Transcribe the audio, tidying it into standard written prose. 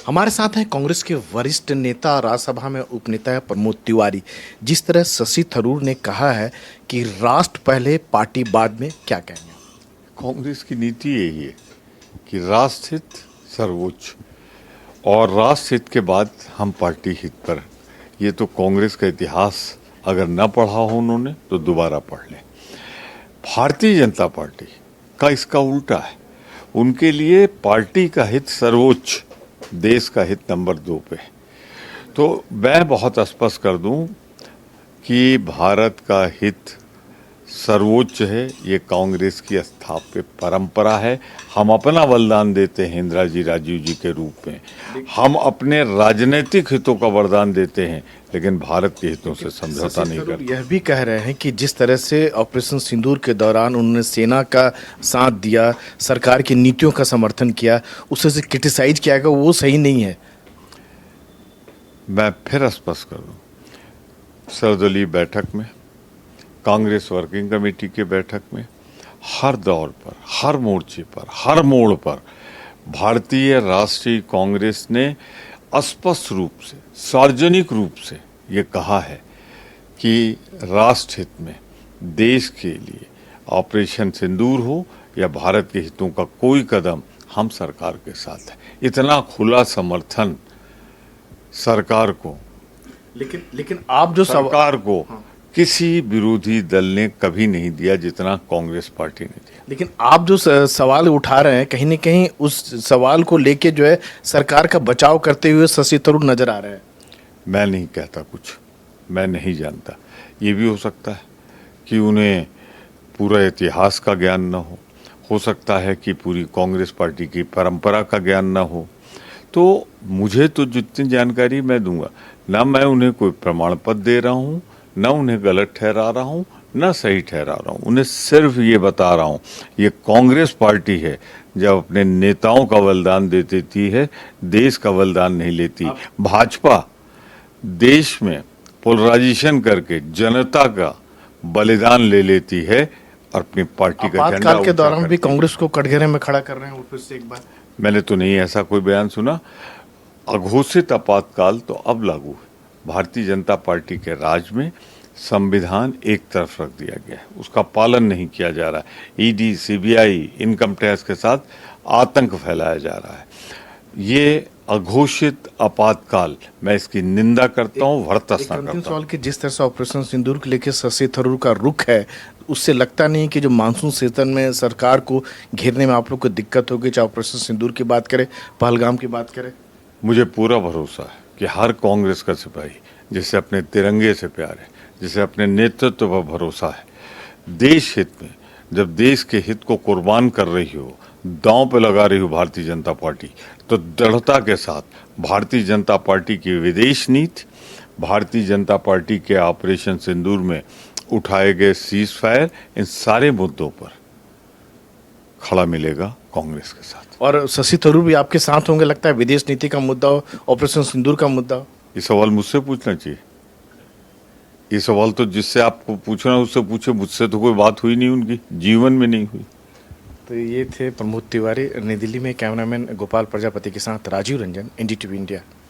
हमारे साथ हैं कांग्रेस के वरिष्ठ नेता, राज्यसभा में उपनेता है प्रमोद तिवारी। जिस तरह शशि थरूर ने कहा है कि राष्ट्र पहले पार्टी बाद में, क्या कहेंगे? कांग्रेस की नीति यही है कि राष्ट्र हित सर्वोच्च और राष्ट्र हित के बाद हम पार्टी हित पर। ये तो कांग्रेस का इतिहास अगर न पढ़ा हो उन्होंने तो दोबारा पढ़ लें। भारतीय जनता पार्टी का इसका उल्टा है। उनके लिए पार्टी का हित सर्वोच्च, देश का हित नंबर 2 पे। तो मैं बहुत स्पष्ट कर दूं कि भारत का हित सर्वोच्च है। ये कांग्रेस की स्थाप्य परंपरा है। हम अपना बलिदान देते हैं इंदिरा जी, राजीव जी के रूप में। हम अपने राजनीतिक हितों का वरदान देते हैं, लेकिन भारत के हितों से समझौता नहीं करते। यह भी कह रहे हैं कि जिस तरह से ऑपरेशन सिंदूर के दौरान उन्होंने सेना का साथ दिया, सरकार की नीतियों का समर्थन किया, उसे से क्रिटिसाइज किया गया, वो सही नहीं है। मैं फिर स्पष्ट कर दूं, सर्वदलीय बैठक में, कांग्रेस वर्किंग कमेटी के बैठक में, हर दौर पर, हर मोर्चे पर, हर मोड़ पर भारतीय राष्ट्रीय कांग्रेस ने स्पष्ट रूप से, सार्वजनिक रूप से ये कहा है कि राष्ट्र हित में, देश के लिए ऑपरेशन सिंदूर हो या भारत के हितों का कोई कदम, हम सरकार के साथ है। इतना खुला समर्थन सरकार को, लेकिन आप जो सरकार को किसी विरोधी दल ने कभी नहीं दिया जितना कांग्रेस पार्टी ने दिया। लेकिन आप जो सवाल उठा रहे हैं, कहीं न कहीं उस सवाल को लेके जो है सरकार का बचाव करते हुए शशि थरूर नजर आ रहे हैं। मैं नहीं कहता कुछ, मैं नहीं जानता। ये भी हो सकता है कि उन्हें पूरा इतिहास का ज्ञान न हो सकता है कि पूरी कांग्रेस पार्टी की परंपरा का ज्ञान न हो। तो मुझे तो जितनी जानकारी मैं दूंगा, ना मैं उन्हें कोई प्रमाण पत्र दे रहा हूँ, न उन्हें गलत ठहरा रहा हूँ, न सही ठहरा रहा हूँ। उन्हें सिर्फ ये बता रहा हूँ, ये कांग्रेस पार्टी है जब अपने नेताओं का बलिदान दे देती है, देश का बलिदान नहीं लेती। भाजपा देश में पोलराइजेशन करके जनता का बलिदान ले लेती है और अपनी पार्टी का झंडा आपातकाल के ऊंचा दौरान भी करती है। कांग्रेस को कटघरे में खड़ा कर रहे हैं, वो फिर से एक बार। मैंने तो नहीं ऐसा कोई बयान सुना। अघोषित आपातकाल तो अब लागू है। भारतीय जनता पार्टी के राज में संविधान एक तरफ रख दिया गया है, उसका पालन नहीं किया जा रहा है। ईडी, सीबीआई, इनकम टैक्स के साथ आतंक फैलाया जा रहा है। ये अघोषित आपातकाल, मैं इसकी निंदा करता हूँ, भर्त्सना करता हूँ। सवाल कि जिस तरह से ऑपरेशन सिंदूर को लेकर शशि थरूर का रुख है, उससे लगता नहीं कि जो मानसून सेशन में सरकार को घेरने में आप लोग को दिक्कत होगी, चाहे ऑपरेशन सिंदूर की बात करें, पहलगाम की बात करें? मुझे पूरा भरोसा है कि हर कांग्रेस का सिपाही, जिसे अपने तिरंगे से प्यार है, जिसे अपने नेतृत्व पर भरोसा है, देश हित में जब देश के हित को कुर्बान कर रही हो, दांव पे लगा रही हो भारतीय जनता पार्टी, तो दृढ़ता के साथ भारतीय जनता पार्टी की विदेश नीति, भारतीय जनता पार्टी के ऑपरेशन सिंदूर में उठाए गए सीज फायर, इन सारे मुद्दों पर खड़ा मिलेगा कांग्रेस के साथ। और शशि थरूर भी आपके साथ होंगे, लगता है, विदेश नीति का मुद्दा हो, ऑपरेशन सिंदूर का मुद्दा हो? ये सवाल मुझसे पूछना चाहिए। ये सवाल तो जिससे आपको पूछना है उससे पूछे, मुझसे तो कोई बात हुई नहीं, उनकी जीवन में नहीं हुई। तो ये थे प्रमोद तिवारी, नई दिल्ली में। कैमरामैन गोपाल प्रजापति के साथ राजीव रंजन, एनडीटीवी इंडिया।